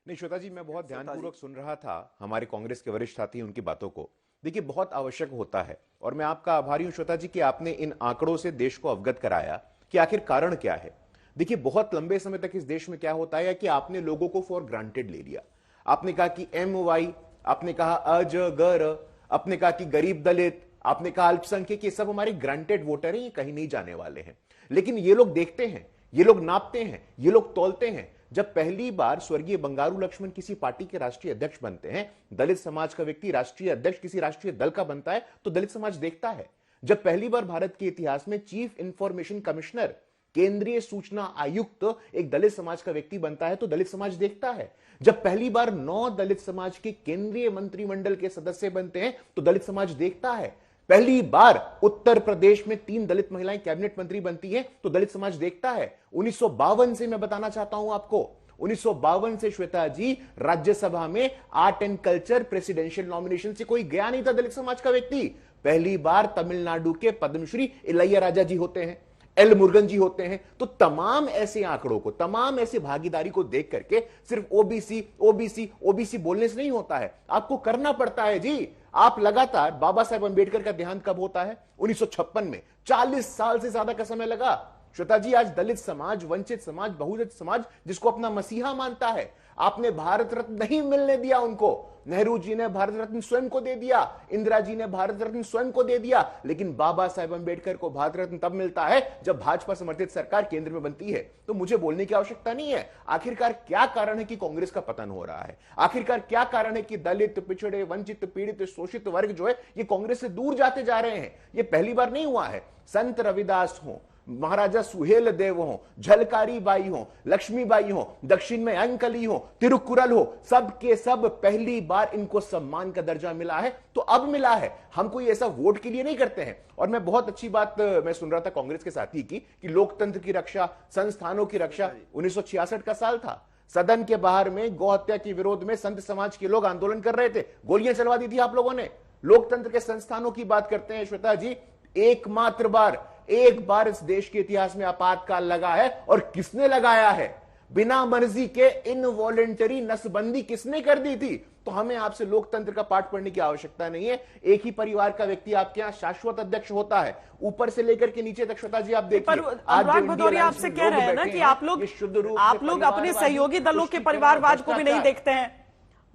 नहीं श्वेता जी, मैं बहुत ध्यानपूर्वक सुन रहा था हमारे कांग्रेस के वरिष्ठ साथी उनकी बातों को। देखिए, बहुत आवश्यक होता है और मैं आपका आभारी हूं श्वेता जी कि आपने इन आंकड़ों से देश को अवगत कराया कि आखिर कारण क्या है। देखिए, बहुत लंबे समय तक इस देश में क्या होता है कि आपने लोगों को फॉर ग्रांटेड ले लिया। आपने कहा कि MY, आपने कहा अजगर, आपने कहा कि गरीब दलित, आपने कहा अल्पसंख्यक, ये सब हमारे ग्रांटेड वोटर हैं, ये कहीं नहीं जाने वाले हैं। लेकिन ये लोग देखते हैं, ये लोग नापते हैं, ये लोग तौलते हैं। जब पहली बार स्वर्गीय बंगारू लक्ष्मण किसी पार्टी के राष्ट्रीय अध्यक्ष बनते हैं, दलित समाज का व्यक्ति राष्ट्रीय अध्यक्ष किसी राष्ट्रीय दल का बनता है, तो दलित समाज देखता है। जब पहली बार भारत के इतिहास में चीफ इंफॉर्मेशन कमिश्नर, केंद्रीय सूचना आयुक्त एक दलित समाज का व्यक्ति बनता है, तो दलित समाज देखता है। जब पहली बार 9 दलित समाज के केंद्रीय मंत्रिमंडल के सदस्य बनते हैं, तो दलित समाज देखता है। पहली बार उत्तर प्रदेश में 3 दलित महिलाएं कैबिनेट मंत्री बनती हैं, तो दलित समाज देखता है। 1952 से मैं बताना चाहता हूं आपको, 1952 से श्वेता जी राज्यसभा में art and culture presidential nomination से कोई गया नहीं था दलित समाज का व्यक्ति। पहली बार तमिलनाडु के पद्मश्री इलैया राजा जी होते हैं, एल मुरुगन जी होते हैं। तो तमाम ऐसे आंकड़ों को, तमाम ऐसे भागीदारी को देख करके सिर्फ ओबीसी ओबीसी ओबीसी बोलने से नहीं होता है, आपको करना पड़ता है जी। आप लगातार, बाबा साहेब अंबेडकर का देहांत कब होता है? 1956 में। 40 साल से ज्यादा का समय लगा। श्वेता जी, आज दलित समाज, वंचित समाज, बहुजन समाज जिसको अपना मसीहा मानता है, आपने भारत रत्न नहीं मिलने दिया उनको। नेहरू जी ने भारत रत्न स्वयं को दे दिया, इंदिरा जी ने भारत रत्न स्वयं को दे दिया, लेकिन बाबा साहेब अंबेडकर को भारत रत्न तब मिलता है जब भाजपा समर्थित सरकार केंद्र में बनती है। तो मुझे बोलने की आवश्यकता नहीं है आखिरकार क्या कारण है कि कांग्रेस का पतन हो रहा है, आखिरकार क्या कारण है कि दलित, पिछड़े, वंचित, पीड़ित, शोषित वर्ग जो है ये कांग्रेस से दूर जाते जा रहे हैं। ये पहली बार नहीं हुआ है। संत रविदास हो, महाराजा सुहेल देव हो, झलकारी बाई हो, लक्ष्मीबाई हो, दक्षिण में अंकली हो, तिरुकुरल हो, सब के सब पहली बार इनको सम्मान का दर्जा मिला है। तो अब मिला है, हम कोई ऐसा वोट के लिए नहीं करते हैं। और मैं बहुत अच्छी बात मैं सुन रहा था कांग्रेस के साथी की कि लोकतंत्र की रक्षा, संस्थानों की रक्षा। 1966 का साल था, सदन के बाहर में गौ हत्या के विरोध में संत समाज के लोग आंदोलन कर रहे थे, गोलियां चलवा दी थी आप लोगों ने। लोकतंत्र के संस्थानों की बात करते हैं श्वेता जी, एकमात्र बार, एक बार इस देश के इतिहास में आपातकाल लगा है, और किसने लगाया है? बिना मर्जी के इनवॉलेंटरी नसबंदी किसने कर दी थी? तो हमें आपसे लोकतंत्र का पाठ पढ़ने की आवश्यकता नहीं है। एक ही परिवार का व्यक्ति आपके यहां शाश्वत अध्यक्ष होता है, ऊपर से लेकर के नीचे तक। श्वेता जी आप देखिए, अनुराग भदौरिया आपसे कह रहे हैं ना कि आप लोग अपने सहयोगी दलों के परिवारवाद को भी नहीं देखते हैं।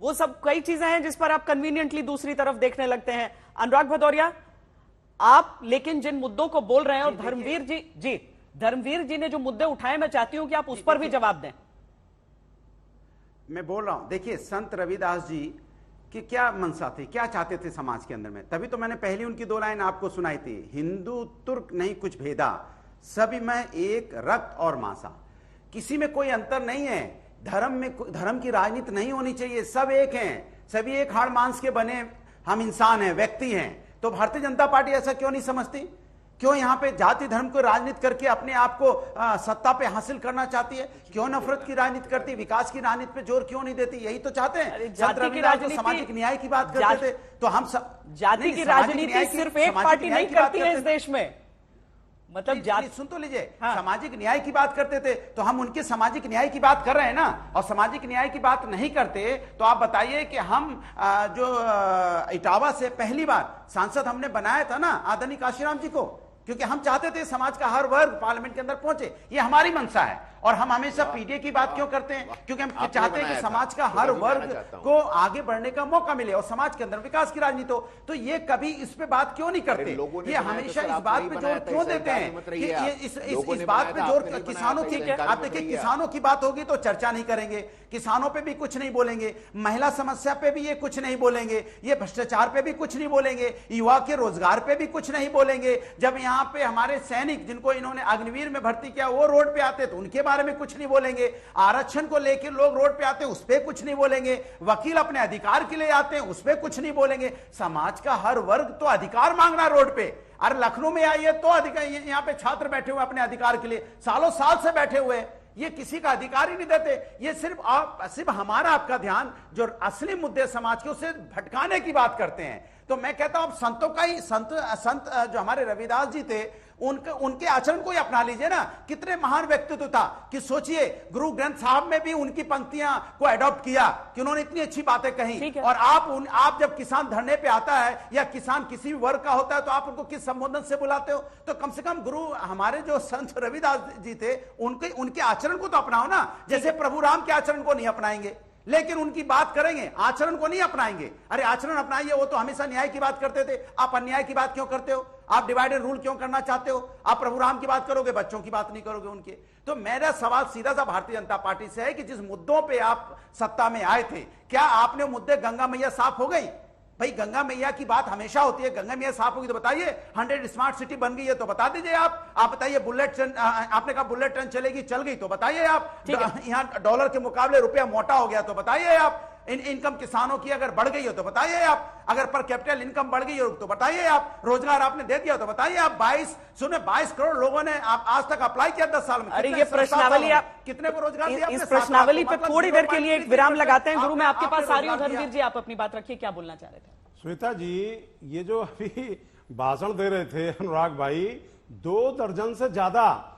वो सब कई चीजें हैं जिस पर आप कन्वीनियंटली दूसरी तरफ देखने लगते हैं। अनुराग भदौरिया, आप लेकिन जिन मुद्दों को बोल रहे हैं, और धर्मवीर जी ने जो मुद्दे उठाए, मैं चाहती हूं कि आप उस पर भी जवाब दें। मैं बोल रहा हूं, देखिए संत रविदास जी की क्या मंशा थी, क्या चाहते थे समाज के अंदर में। तभी तो मैंने पहली उनकी 2 लाइन आपको सुनाई थी, हिंदू तुर्क नहीं कुछ भेदा, सभी में एक रक्त और मांसा। किसी में कोई अंतर नहीं है, धर्म की राजनीति नहीं होनी चाहिए, सब एक हैं, सभी एक हाड़ मांस के बने हम इंसान हैं, व्यक्ति हैं। तो भारतीय जनता पार्टी ऐसा क्यों नहीं समझती? क्यों यहां पे जाति धर्म को राजनीति करके अपने आप को सत्ता पे हासिल करना चाहती है? क्यों नफरत की राजनीति करती, विकास की राजनीति पे जोर क्यों नहीं देती? यही तो चाहते हैं। जाति की राजनीति, सामाजिक न्याय की बात करते थे, तो हम जाति की राजनीति सिर्फ एक पार्टी नहीं करती है इस देश में। मतलब सुन तो लीजिए, सामाजिक न्याय की बात करते थे, तो हम उनके सामाजिक न्याय की बात कर रहे हैं ना, और सामाजिक न्याय की बात नहीं करते। तो आप बताइए कि हम जो इटावा से पहली बार सांसद हमने बनाया था ना आदरणीय काशीराम जी को, क्योंकि हम चाहते थे समाज का हर वर्ग पार्लियामेंट के अंदर पहुंचे, ये हमारी मंशा है। और हम हमेशा पीडीए की बात क्यों करते हैं? क्योंकि हम चाहते हैं कि समाज का हर वर्ग को आगे बढ़ने का मौका मिले और समाज के अंदर विकास की राजनीति हो। तो ये कभी इस पे बात क्यों नहीं करते? ये हमेशा इस बात पे जोर क्यों देते हैं कि ये इस बात पे जोर किसानों की, आप देखिए किसानों की बात होगी तो चर्चा नहीं करेंगे, किसानों पे भी कुछ नहीं बोलेंगे, महिला समस्या पे भी ये कुछ नहीं बोलेंगे, ये भ्रष्टाचार पे भी कुछ नहीं बोलेंगे, युवा के रोजगार पे भी कुछ नहीं बोलेंगे। जब यहाँ पे हमारे सैनिक जिनको इन्होंने अग्निवीर में भर्ती किया वो रोड पे आते तो उनके बारे में कुछ नहीं बोलेंगे, आरक्षण को लेकर लोग रोड पे आते हैं उस पर कुछ नहीं बोलेंगे, वकील अपने अधिकार के लिए आते हैं उस पर कुछ नहीं बोलेंगे। समाज का हर वर्ग तो अधिकार मांग रहा रोड पे। अरे लखनऊ में आइए तो अधिकार, यहाँ पे छात्र बैठे हुए अपने अधिकार के लिए सालों साल से बैठे हुए, ये किसी का अधिकार ही नहीं देते। ये सिर्फ हमारा आपका ध्यान जो असली मुद्दे समाज के उसे भटकाने की बात करते हैं। तो मैं कहता हूं संतों का ही संत जो हमारे रविदास जी थे उनके आचरण को ही अपना लीजिए ना। कितने महान व्यक्तित्व था कि सोचिए गुरु ग्रंथ साहब में भी उनकी पंक्तियां को अडॉप्ट किया कि उन्होंने इतनी अच्छी बातें कही। और आप जब किसान धरने पे आता है या किसान किसी भी वर्ग का होता है तो आप उनको किस संबोधन से बुलाते हो? तो कम से कम गुरु हमारे जो संत रविदास जी थे उनके आचरण को तो अपनाओ ना। जैसे प्रभु राम के आचरण को नहीं अपनाएंगे लेकिन उनकी बात करेंगे, आचरण को नहीं अपनाएंगे। अरे आचरण अपनाइए, वो तो हमेशा न्याय की बात करते थे, आप अन्याय की बात क्यों करते हो? आप डिवाइडेड रूल क्यों करना चाहते हो? आप प्रभु राम की बात करोगे, बच्चों की बात नहीं करोगे उनके। तो मेरा सवाल सीधा सा भारतीय जनता पार्टी से है कि जिस मुद्दों पे आप सत्ता में आए थे, क्या आपने मुद्दे गंगा मैया साफ हो गई? भाई गंगा मैया की बात हमेशा होती है, गंगा मैया साफ होगी तो बताइए। 100 स्मार्ट सिटी बन गई है तो बता दीजिए आप बताइए। बुलेट ट्रेन, आपने कहा बुलेट ट्रेन चलेगी, चल गई तो बताइए आप। यहाँ डॉलर के मुकाबले रुपया मोटा हो गया तो बताइए आप। इनकम किसानों की अगर बढ़ गई हो तो बताइए आप। अगर पर कैपिटल इनकम बढ़ गई हो तो बताइए आप। रोजगार आपने दे दिया तो बताइए आप। 22 करोड़ लोगों ने आज तक अप्लाई किया 10 साल में। अरे ये प्रश्नावली, कितने को रोजगार दिया? इस प्रश्नावली पे थोड़ी देर के लिए एक विराम लगाते हैं। गुरु मैं आपके पास आ रही हूं। धर्मवीर जी आप अपनी बात रखिए, क्या बोलना चाह रहे थे? श्वेता जी, ये जो अभी भाषण दे रहे थे अनुराग भाई, 2 दर्जन से ज्यादा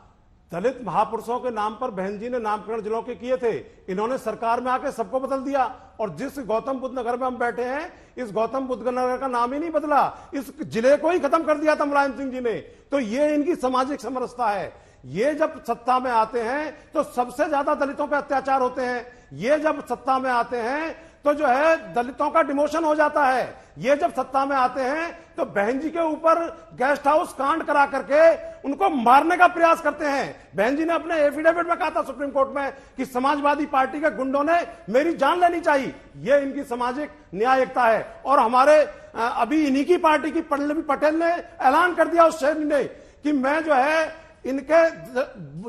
दलित महापुरुषों के नाम पर बहन जी ने नामकरण जिलों के किए थे। इन्होंने सरकार में आके सबको बदल दिया और जिस गौतम बुद्ध नगर में हम बैठे हैं, इस गौतम बुद्ध नगर का नाम ही नहीं बदला, इस जिले को ही खत्म कर दिया था मुलायम सिंह जी ने। तो ये इनकी सामाजिक समरसता है। ये जब सत्ता में आते हैं तो सबसे ज्यादा दलितों पर अत्याचार होते हैं। ये जब सत्ता में आते हैं तो जो है दलितों का डिमोशन हो जाता है। ये जब सत्ता में आते हैं तो बहन जी के ऊपर गेस्ट हाउस कांड करा करके उनको मारने का प्रयास करते हैं। बहन जी ने अपने एफिडेविट में कहा था सुप्रीम कोर्ट में कि समाजवादी पार्टी के गुंडों ने मेरी जान लेनी चाहिए। ये इनकी सामाजिक न्याय एकता है। और हमारे अभी इन्हीं की पार्टी की पल्लवी पटेल ने ऐलान कर दिया उस शहर ने कि मैं जो है इनके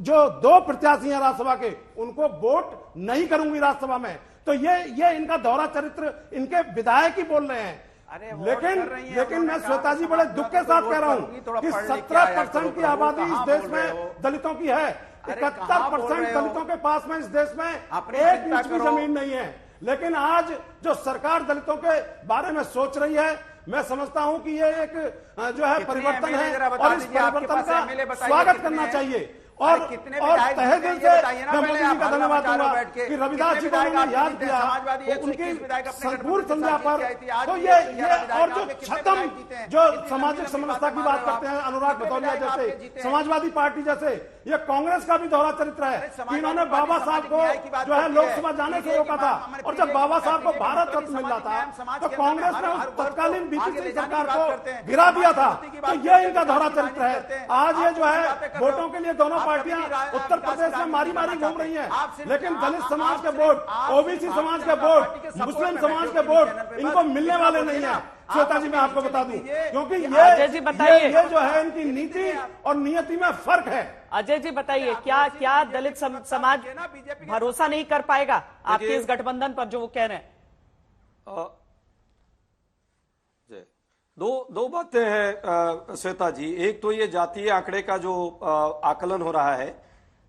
जो 2 प्रत्याशी हैं राज्यसभा के उनको वोट नहीं करूंगी राज्यसभा में। तो ये इनका दोहरा चरित्र इनके विधायक ही बोल रहे हैं। लेकिन मैं श्वेता जी बड़े दुख के साथ कह रहा हूं कि 17% की आबादी इस देश में दलितों की है। 71% दलितों के पास में इस देश में 1 इंच की जमीन नहीं है। लेकिन आज जो सरकार दलितों के बारे में सोच रही है, मैं समझता हूं कि ये एक जो है परिवर्तन है और इस परिवर्तन का स्वागत करना चाहिए। और तहे दिल से मैं मोदी जी का धन्यवाद दूंगा कि रविदास जी को उन्होंने याद किया, उनकी संपूर्ण संध्या पर। तो ये और जो छतम जो सामाजिक समरसता की बात करते हैं अनुराग भदौरिया जैसे, समाजवादी पार्टी जैसे, ये कांग्रेस का भी दोहरा चरित्र है कि इन्होंने बाबा साहब को जो है लोकसभा जाने से रोका था। और जब बाबा साहब को भारत रत्न मिल रहा था तो कांग्रेस ने उस तत्कालीन बीजेपी सरकार को गिरा दिया था। तो ये इनका दोहरा चरित्र है। आज ये जो है वोटों के लिए दोनों पार्टियां उत्तर प्रदेश में मारी घूम रही हैं, लेकिन दलित समाज के वोट, ओबीसी समाज के वोट, मुस्लिम समाज के वोट इनको मिलने वाले नहीं है। श्वेता जी मैं आपको बता दूं, क्योंकि ये जो है इनकी नीति और नियति में फर्क है। अजय जी बताइए, क्या दलित समाज भरोसा नहीं कर पाएगा आपके इस गठबंधन पर जो वो कह रहे हैं? दो बातें हैं श्वेता जी। एक तो ये जातीय आंकड़े का जो आकलन हो रहा है,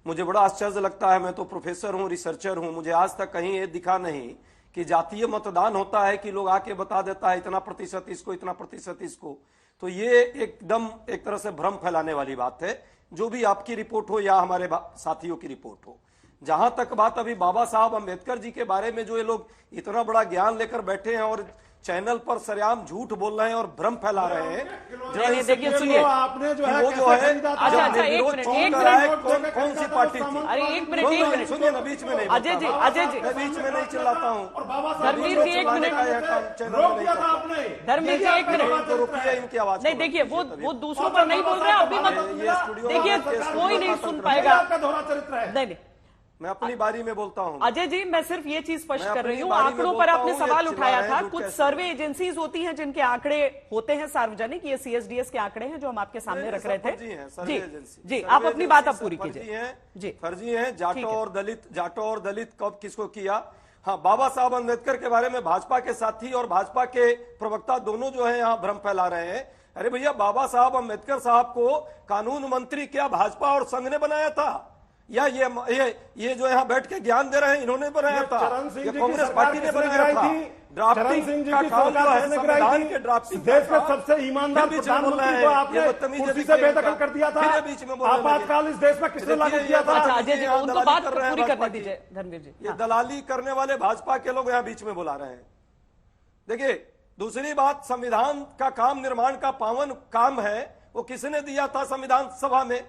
मुझे बड़ा आश्चर्य लगता है। मैं तो प्रोफेसर हूं, रिसर्चर हूं, मुझे आज तक कहीं ये दिखा नहीं कि जातीय मतदान होता है कि लोग आके बता देता है इतना प्रतिशत इसको, इतना प्रतिशत इसको। तो ये एकदम एक तरह से भ्रम फैलाने वाली बात है, जो भी आपकी रिपोर्ट हो या हमारे साथियों की रिपोर्ट हो। जहां तक बात अभी बाबा साहब अंबेडकर जी के बारे में जो ये लोग इतना बड़ा ज्ञान लेकर बैठे हैं और चैनल पर सरेआम झूठ बोल रहे हैं और भ्रम फैला रहे हैं। जरा नहीं, इनसे देखिए, पूछिए सुनिए। आपने जो है कि वो जो है अच्छा, जब एक विरोध मिनट, छोड़ एक कर आए, मिनट। कौन सी पार्टी थी? अरे एक मिनट सुनिए ना, बीच में नहीं अजय जी, बोलता। अजय जी। मैं बीच में नहीं चिल्लाता हूँ। धर्मवीर जी, एक मिनट। रोक दिया था आपने। धर्मवीर जी, एक मिनट। तो रुकिए, इनकी आवाज नहीं, को देखिए, रुकिए वो दूसरों पर नहीं बोल रहे हैं, अभी मत। ये स्टूडियो देखिए, वाला कोई नहीं सुन पाएगा। आपका दोहरा चरित्र है। नहीं, मैं अपनी बारी में बोलता हूँ। अजय जी, मैं सिर्फ ये चीज स्पष्ट मैं कर रही अपनी हूँ, बारी में आंकड़ों पर बोलता आपने हूँ, सवाल ये उठाया चिल्ला था। रहे हैं, कुछ जो सर्वे एजेंसीज होती हैं जिनके आंकड़े होते हैं सार्वजनिक, ये सीएसडीएस के आंकड़े हैं जो हम आपके सामने रख रहे थे। जी, आप अपनी बात अब पूरी कीजिए। जी, फर्जी हैं। जाटो ठीक है। और दलित कब किसको किया? हाँ, बाबा साहब अम्बेडकर के बारे में भाजपा के साथी और भाजपा के प्रवक्ता दोनों जो है यहाँ भ्रम फैला रहे हैं। अरे भैया, बाबा साहब अम्बेडकर साहब को कानून मंत्री क्या भाजपा और संघ ने बनाया था, या ये जो यहाँ बैठ के ज्ञान दे रहे हैं इन्होंने बनाया था, ये कांग्रेस पार्टी ने बनाया था? ड्राफ्टिंग का काम जो है संविधान के ड्राफ्टिंग, देश के सबसे ईमानदार प्रधानमंत्री को आपने कुर्सी से बेदखल कर दिया था। आपातकाल इस देश में किसने लागू किया था? अच्छा अजय जी, उनको बात पूरी करने दीजिए। धर्मवीर जी, ये दलाली करने वाले भाजपा के लोग यहाँ बीच में बुला रहे हैं। देखिए, दूसरी बात, संविधान का काम निर्माण का पावन काम है, वो किसने दिया था संविधान सभा में?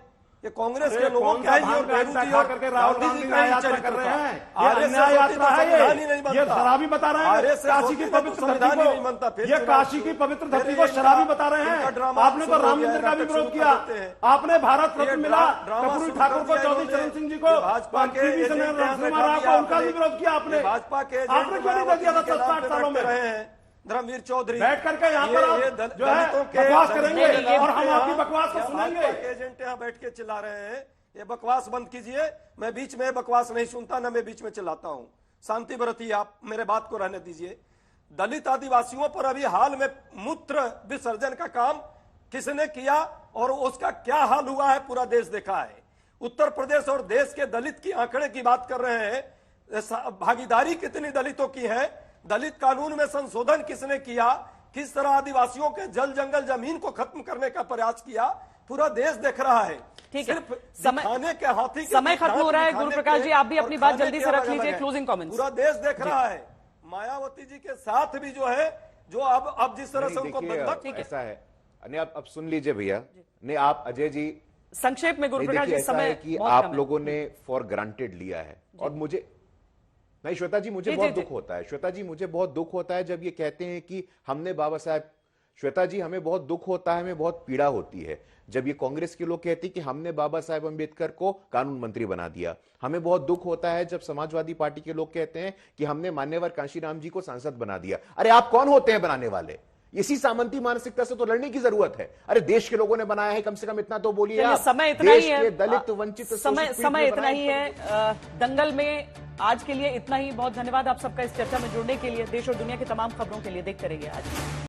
ये कांग्रेस के लोगों का ही और नेहरू जी और गांधी जी का ही चरित्र था। अन्याय यात्रा है संविधान ही नहीं बनता। ये शराबी बता रहे हैं। काशी की पवित्र संविधान धरती ही नहीं बनता। को, ये काशी की पवित्र धरती को शराबी बता रहे हैं। आपने तो राम मंदिर का भी विरोध किया। आपने भारत रत्न मिला कर्पूरी ठाकुर को, चौधरी चरण सिंह जी को, भाजपा के नरसिम्हा को, उनका भी विरोध किया आपने। भाजपा के आपने क्यों नहीं दिया था 60 सालों में? धर्मवीर चौधरी बैठ करके यहाँ पर आप जो है बकवास करेंगे और हम आपकी बकवास को सुनेंगे। एजेंट यहाँ बैठ के चिल्ला रहे हैं, ये बकवास बंद कीजिए। मैं बीच में बकवास नहीं सुनता, ना मैं बीच में चिल्लाता हूं। शांति बरतिए, आप मेरे बात को रहने दीजिए। दलित आदिवासियों पर अभी हाल में मूत्र विसर्जन का काम किसने किया और उसका क्या हाल हुआ है, पूरा देश देखा है। उत्तर प्रदेश और देश के दलित की आंकड़े की बात कर रहे हैं। भागीदारी कितनी दलितों की है, दलित कानून में संशोधन किसने किया, किस तरह आदिवासियों के जल जंगल जमीन को खत्म करने का प्रयास किया, पूरा देश देख रहा है। ठीक है, दिखाने के हाथी के समय खत्म हो रहा है। गुरु प्रकाश जी, आप भी अपनी बात जल्दी से रख लीजिए। Closing comments. पूरा देश देख रहा है। मायावती जी के साथ भी जो है, जो अब जिस तरह से उनको बंधक, ऐसा है। नहीं, आप अब सुन लीजिए भैया। नहीं, आप अजय जी संक्षेप में गुरु प्रकाश जी, ऐसा है कि आप लोगों ने फॉर ग्रांटेड लिया है। और मुझे नहीं, श्वेता जी, मुझे बहुत दुख होता है। श्वेता जी, मुझे बहुत दुख होता है जब ये कहते हैं कि हमने बाबा साहब, श्वेता जी, हमें बहुत दुख होता है, हमें बहुत पीड़ा होती है जब ये कांग्रेस के लोग कहते हैं कि हमने बाबा साहेब अम्बेडकर को कानून मंत्री बना दिया। हमें बहुत दुख होता है जब समाजवादी पार्टी के लोग कहते हैं कि हमने मान्यवर कांशीराम जी को सांसद बना दिया। अरे आप कौन होते हैं बनाने वाले? इसी सामंती मानसिकता से तो लड़ने की जरूरत है। अरे देश के लोगों ने बनाया है, कम से कम इतना तो बोलिए आप। समय इतना ही है, दलित वंचित समय इतना ही है दंगल में। आज के लिए इतना ही। बहुत धन्यवाद आप सबका इस चर्चा में जुड़ने के लिए। देश और दुनिया की तमाम खबरों के लिए देखते रहिए आज।